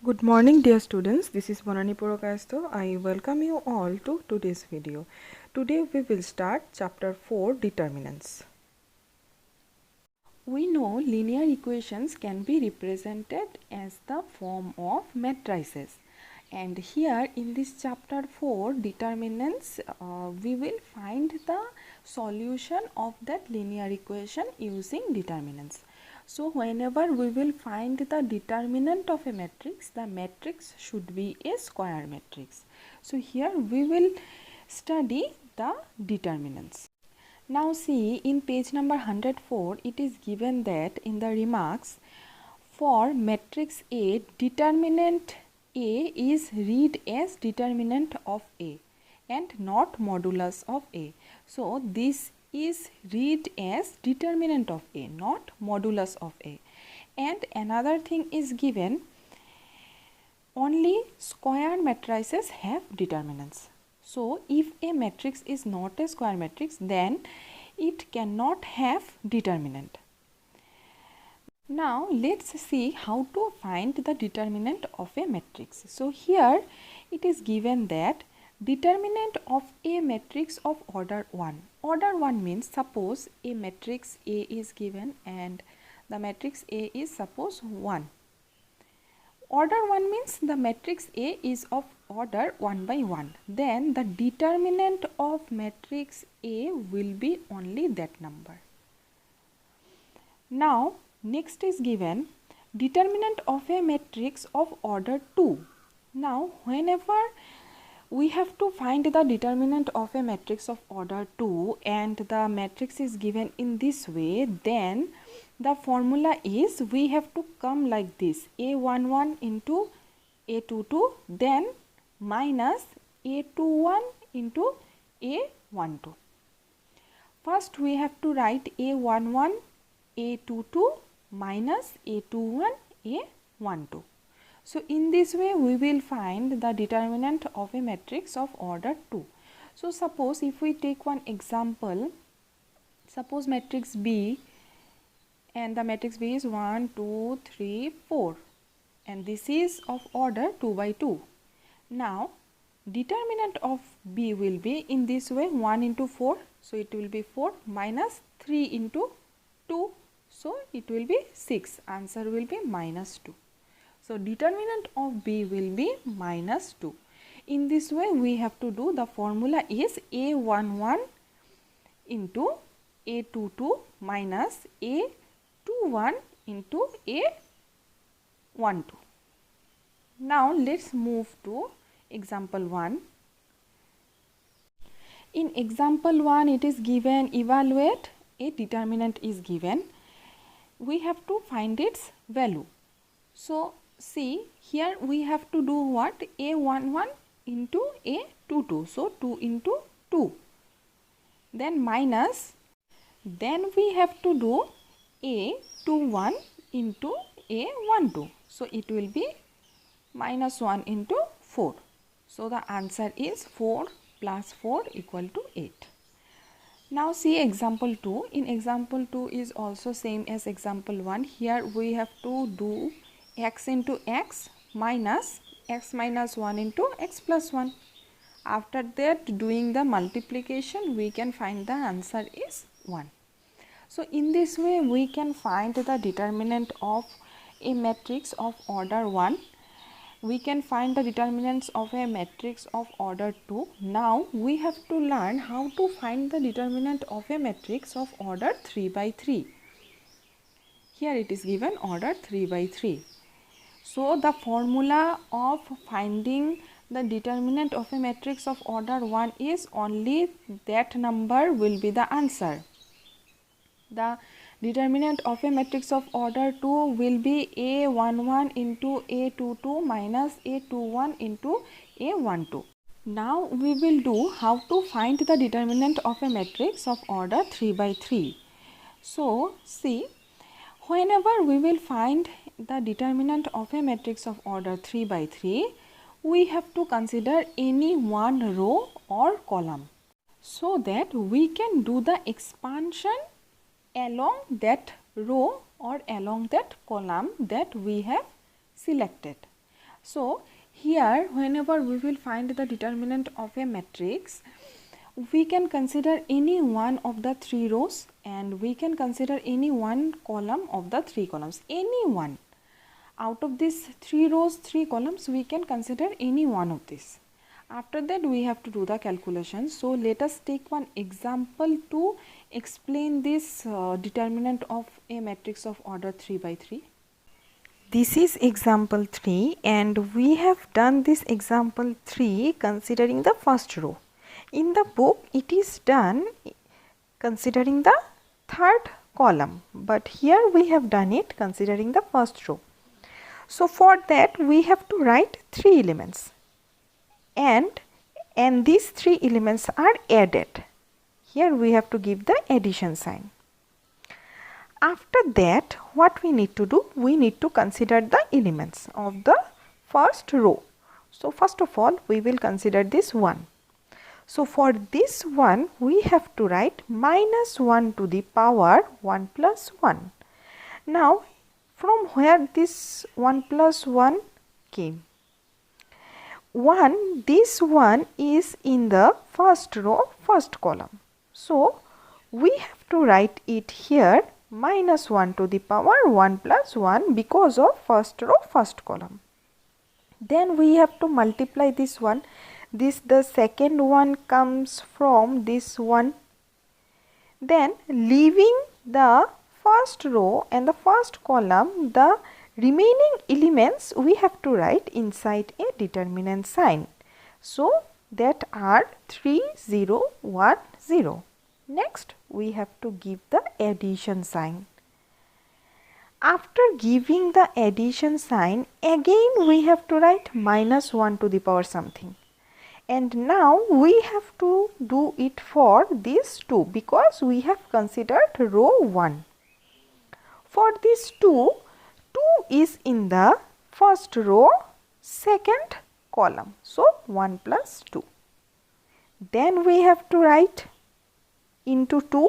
Good morning dear students, this is Bonani Purakasto. I welcome you all to today's video. Today we will start chapter 4 determinants. We know linear equations can be represented as the form of matrices, and here in this chapter 4 determinants we will find the solution of that linear equation using determinants. So whenever we will find the determinant of a matrix, the matrix should be a square matrix. So here we will study the determinants. Now see, in page number 104 it is given that in the remarks, for matrix A, determinant A is read as determinant of A and not modulus of A. So this is read as determinant of A, not modulus of A. And another thing is given, only square matrices have determinants. So if a matrix is not a square matrix, then it cannot have determinant. Now let's see how to find the determinant of a matrix. So here it is given that determinant of a matrix of order 1. Order 1 means, suppose a matrix A is given and the matrix A is suppose 1. Order 1 means the matrix A is of order 1 by 1. Then the determinant of matrix A will be only that number. Now next is given determinant of a matrix of order 2. Now whenever we have to find the determinant of a matrix of order 2 and the matrix is given in this way, then the formula is we have to come like this: A11 into A22, then minus A21 into A12. First we have to write A11 A22 minus A21 A12. So in this way we will find the determinant of a matrix of order 2. So suppose if we take one example, suppose matrix B, and the matrix B is 1, 2, 3, 4, and this is of order 2 by 2. Now determinant of B will be in this way: 1 into 4, so it will be 4, minus 3 into 2, so it will be 6. Answer will be minus 2. So determinant of B will be minus 2. In this way we have to do, the formula is A11 into A22 minus A21 into A12. Now let's move to example 1. In example 1 it is given, evaluate a determinant is given. We have to find its value. So see, here we have to do what? A11 into A22, so 2 into 2, then minus, then we have to do A21 into A12, so it will be minus 1 into 4. So the answer is 4 plus 4 equal to 8. Now see example 2. In example 2 is also same as example 1. Here we have to do x into x minus x minus 1 into x plus 1. After that, doing the multiplication, we can find the answer is 1. So in this way we can find the determinant of a matrix of order 1. We can find the determinants of a matrix of order 2. Now we have to learn how to find the determinant of a matrix of order 3 by 3. Here it is given order 3 by 3. So the formula of finding the determinant of a matrix of order 1 is only that number will be the answer. The determinant of a matrix of order 2 will be A11 into A22 minus A21 into A12. Now we will do how to find the determinant of a matrix of order 3 by 3. So see, whenever we will find the determinant of a matrix of order 3 by 3, we have to consider any one row or column, so that we can do the expansion along that row or along that column that we have selected. So here whenever we will find the determinant of a matrix, we can consider any one of the 3 rows and we can consider any one column of the 3 columns. Any one out of these 3 rows, 3 columns, we can consider any one of these. After that we have to do the calculation. So let us take one example to explain this determinant of a matrix of order 3 by 3. This is example 3 and we have done this example 3 considering the first row. In the book it is done considering the third column, but here we have done it considering the first row. So for that we have to write 3 elements and these 3 elements are added. Here we have to give the addition sign. After that what we need to do? We need to consider the elements of the first row. So first of all we will consider this 1. So for this one we have to write minus 1 to the power 1 plus 1. Now from where this 1 plus 1 came? This one is in the first row, first column. So we have to write it here minus 1 to the power 1 plus 1 because of first row, first column. Then we have to multiply this one. The second one comes from this one. Then leaving the first row and the first column, the remaining elements we have to write inside a determinant sign. So that are 3, 0, 1, 0. Next we have to give the addition sign. After giving the addition sign, again we have to write minus 1 to the power something. And now we have to do it for these 2 because we have considered row 1. For this 2 is in the first row, second column. So 1 plus 2. Then we have to write into 2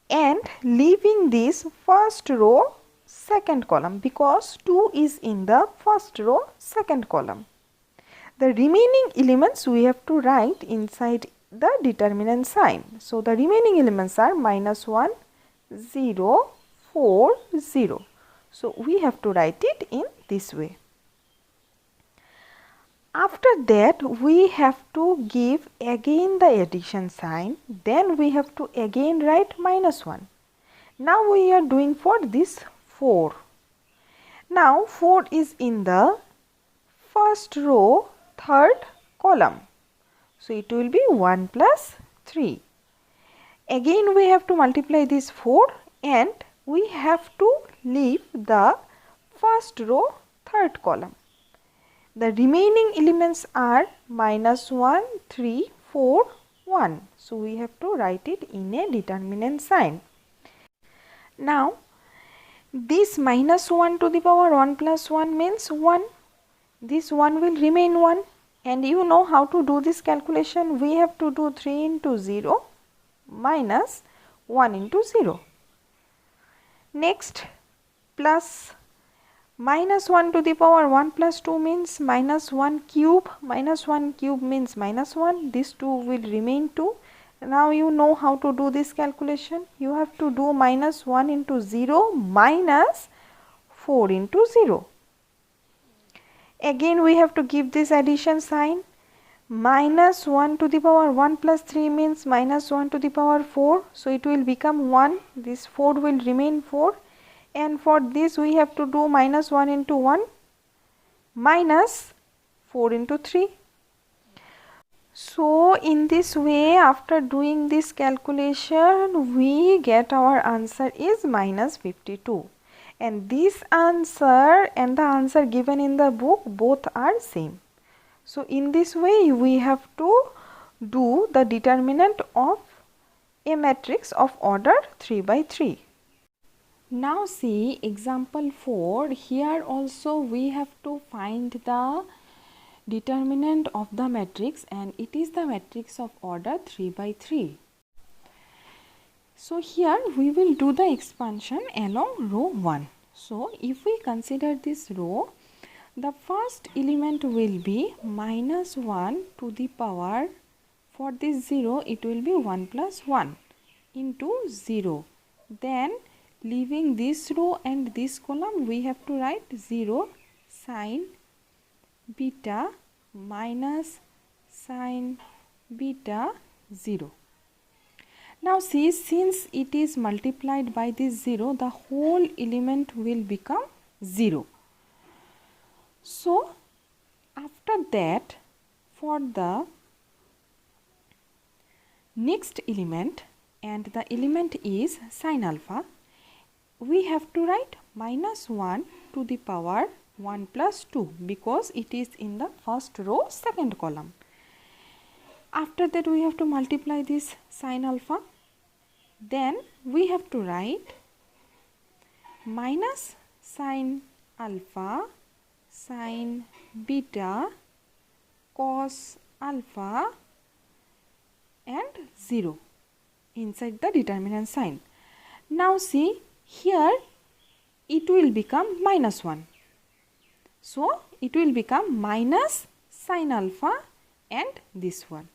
and leaving this first row, second column because 2 is in the first row, second column. The remaining elements we have to write inside the determinant sign. So the remaining elements are minus 1, 0, 4, 0. So we have to write it in this way. After that we have to give again the addition sign. Then we have to again write minus 1. Now we are doing for this 4. Now 4 is in the first row, third column. So it will be 1 plus 3. Again we have to multiply this 4 and we have to leave the first row, third column. The remaining elements are minus 1, 3, 4, 1. So we have to write it in a determinant sign. Now this minus 1 to the power 1 plus 1 means 1. This 1 will remain 1 and you know how to do this calculation. We have to do 3 into 0 minus 1 into 0. Next plus minus 1 to the power 1 plus 2 means minus 1 cube. Minus 1 cube means minus 1. This 2 will remain 2. Now you know how to do this calculation. You have to do minus 1 into 0 minus 4 into 0. Again we have to give this addition sign. Minus 1 to the power 1 plus 3 means minus 1 to the power 4. So it will become 1. This 4 will remain 4. And for this we have to do minus 1 into 1 minus 4 into 3. So in this way, after doing this calculation, we get our answer is minus 52. And this answer and the answer given in the book both are same. So in this way we have to do the determinant of a matrix of order 3 by 3. Now see example 4. Here also we have to find the determinant of the matrix and it is the matrix of order 3 by 3. So here we will do the expansion along row 1. So if we consider this row, The first element will be minus 1 to the power, for this 0 it will be 1 plus 1 into 0. Then leaving this row and this column, we have to write 0 sine beta minus sine beta 0. Now see, since it is multiplied by this 0, the whole element will become 0. So after that, for the next element, and the element is sine alpha, we have to write minus 1 to the power 1 plus 2 because it is in the first row, second column. After that, we have to multiply this sine alpha. Then we have to write minus sine alpha sine beta cos alpha and 0 inside the determinant sign. Now see, here it will become minus 1. So it will become minus sine alpha and this one.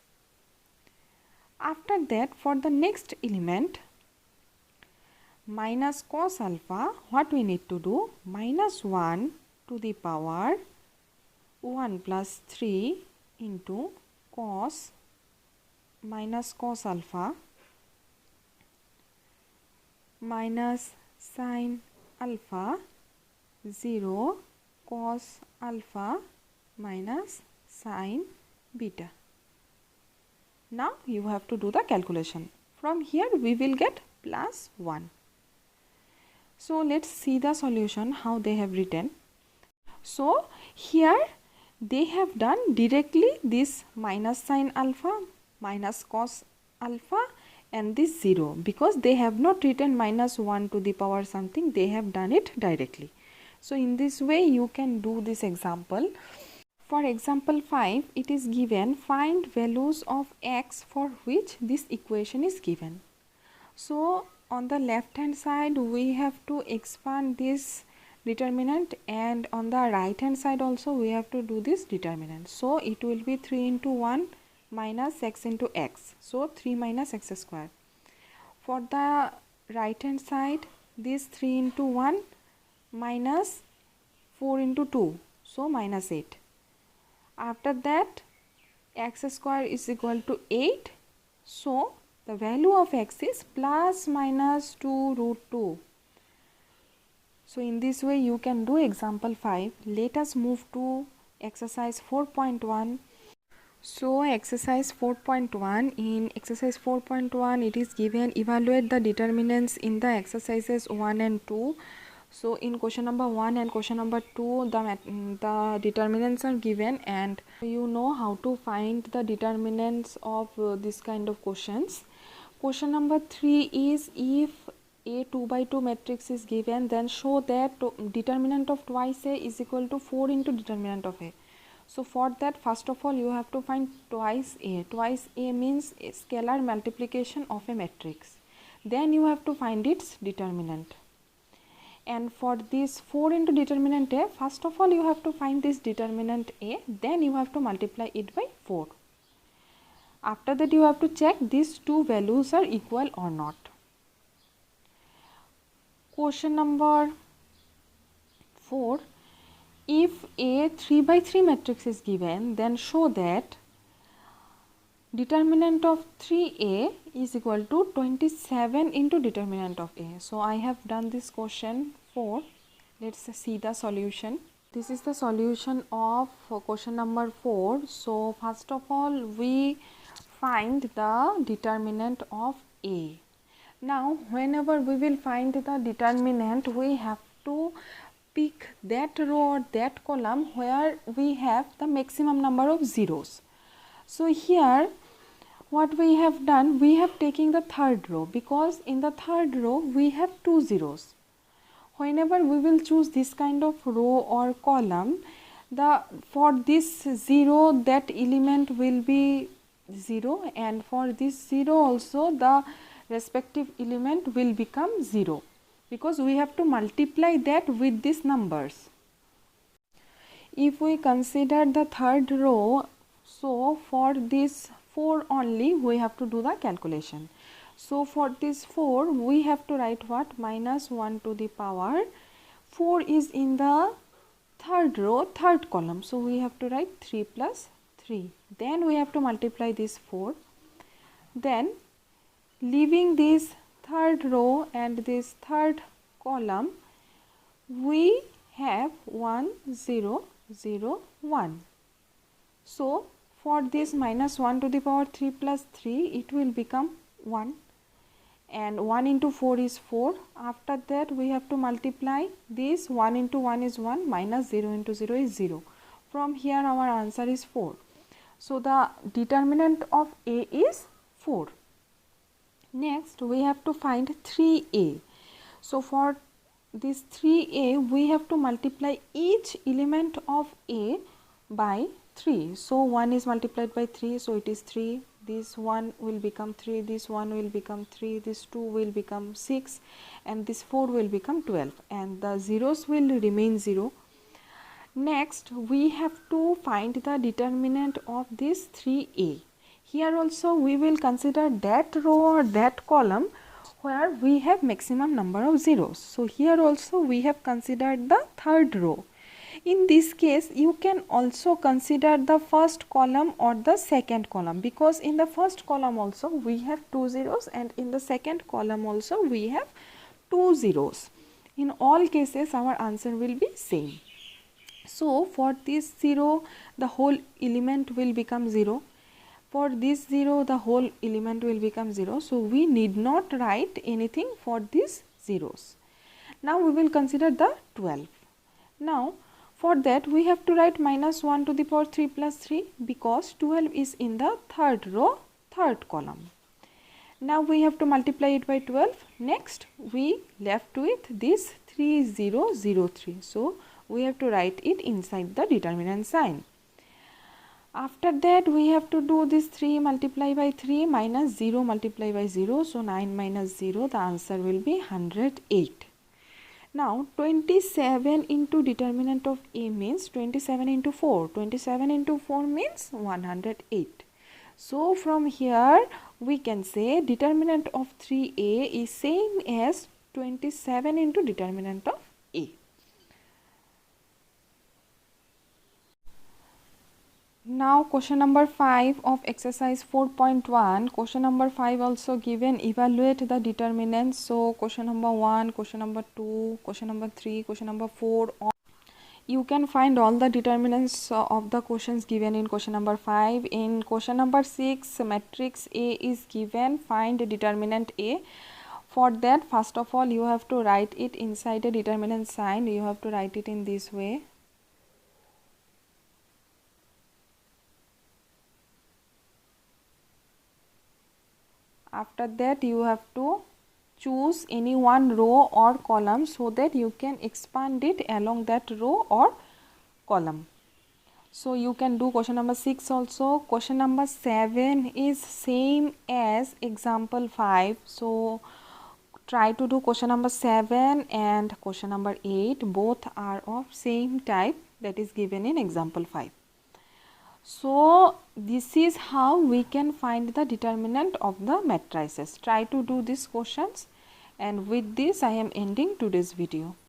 After that, for the next element, minus cos alpha, what we need to do? Minus 1 to the power 1 plus 3 into cos minus cos alpha minus sine alpha 0 cos alpha minus sine beta. Now you have to do the calculation. From here we will get plus 1. So let's see the solution, how they have written. So here they have done directly this minus sine alpha minus cos alpha and this 0, because they have not written minus 1 to the power something, they have done it directly. So in this way you can do this example. For example 5, it is given, find values of x for which this equation is given. So on the left hand side we have to expand this determinant, and on the right hand side also we have to do this determinant. So it will be 3 into 1 minus x into x. So 3 minus x square. For the right hand side, this 3 into 1 minus 4 into 2. So minus 8. After that, x square is equal to 8. So the value of x is plus minus 2 root 2. So in this way you can do example 5. Let us move to exercise 4.1. So exercise 4.1, in exercise 4.1 it is given, evaluate the determinants in the exercises 1 and 2. So in question number 1 and question number 2 the determinants are given, and you know how to find the determinants of this kind of questions. Question number 3 is, if a 2 by 2 matrix is given, then show that determinant of twice a is equal to 4 into determinant of a. So for that, first of all you have to find twice a. Twice a means a scalar multiplication of a matrix. Then you have to find its determinant. And for this 4 into determinant a, first of all you have to find this determinant a, then you have to multiply it by 4. After that you have to check these two values are equal or not. Question number 4, if a 3 by 3 matrix is given, then show that determinant of 3a is equal to 27 into determinant of a. So I have done this question 4. Let's see the solution. This is the solution of question number 4. So first of all we find the determinant of a. Now whenever we will find the determinant, we have to pick that row or that column where we have the maximum number of zeros. So here what we have done, we have taken the third row, because in the third row we have 2 zeros. Whenever we will choose this kind of row or column, for this 0 that element will be 0, and for this 0 also the respective element will become 0, because we have to multiply that with these numbers. if we consider the third row, so for this 4 only we have to do the calculation. So for this 4 we have to write what? Minus 1 to the power 4 is in the third row, third column. So we have to write 3 plus 3. Then we have to multiply this 4. Then leaving this third row and this third column, we have 1 0 0 1. So for this minus 1 to the power 3 plus 3, it will become 1, and 1 into 4 is 4. After that we have to multiply this. 1 into 1 is 1, minus 0 into 0 is 0. From here our answer is 4. So the determinant of A is 4. Next we have to find 3A. So for this 3A we have to multiply each element of A by 3. So 1 is multiplied by 3, so it is 3. This 1 will become 3, this 1 will become 3, this 2 will become 6, and this 4 will become 12, and the zeros will remain 0. Next we have to find the determinant of this 3A. Here also we will consider that row or that column where we have maximum number of zeros. So here also we have considered the third row. In this case you can also consider the first column or the second column, because in the first column also we have 2 zeros and in the second column also we have 2 zeros. In all cases our answer will be same. So for this 0 the whole element will become 0. For this 0 the whole element will become 0. So we need not write anything for these zeros. Now we will consider the 12. Now for that we have to write minus 1 to the power 3 plus 3, because 12 is in the third row, third column. Now we have to multiply it by 12. Next we left with this 3003. So we have to write it inside the determinant sign. After that we have to do this 3 multiply by 3 minus 0 multiply by 0. So 9 minus 0, the answer will be 108. Now 27 into determinant of A means 27 into 4. 27 into 4 means 108. So from here we can say determinant of 3A is same as 27 into determinant of A. Now question number 5 of exercise 4.1. Question number 5 also given, evaluate the determinants. So question number 1, question number 2, question number 3, question number 4. You can find all the determinants of the questions given in question number 5. In question number 6, matrix A is given, find determinant A. For that, first of all you have to write it inside a determinant sign. You have to write it in this way. After that you have to choose any one row or column so that you can expand it along that row or column. So you can do question number 6 also. Question number 7 is same as example 5. So try to do question number 7 and question number 8. Both are of same type that is given in example 5. So this is how we can find the determinant of the matrices. Try to do these questions, and with this I am ending today's video.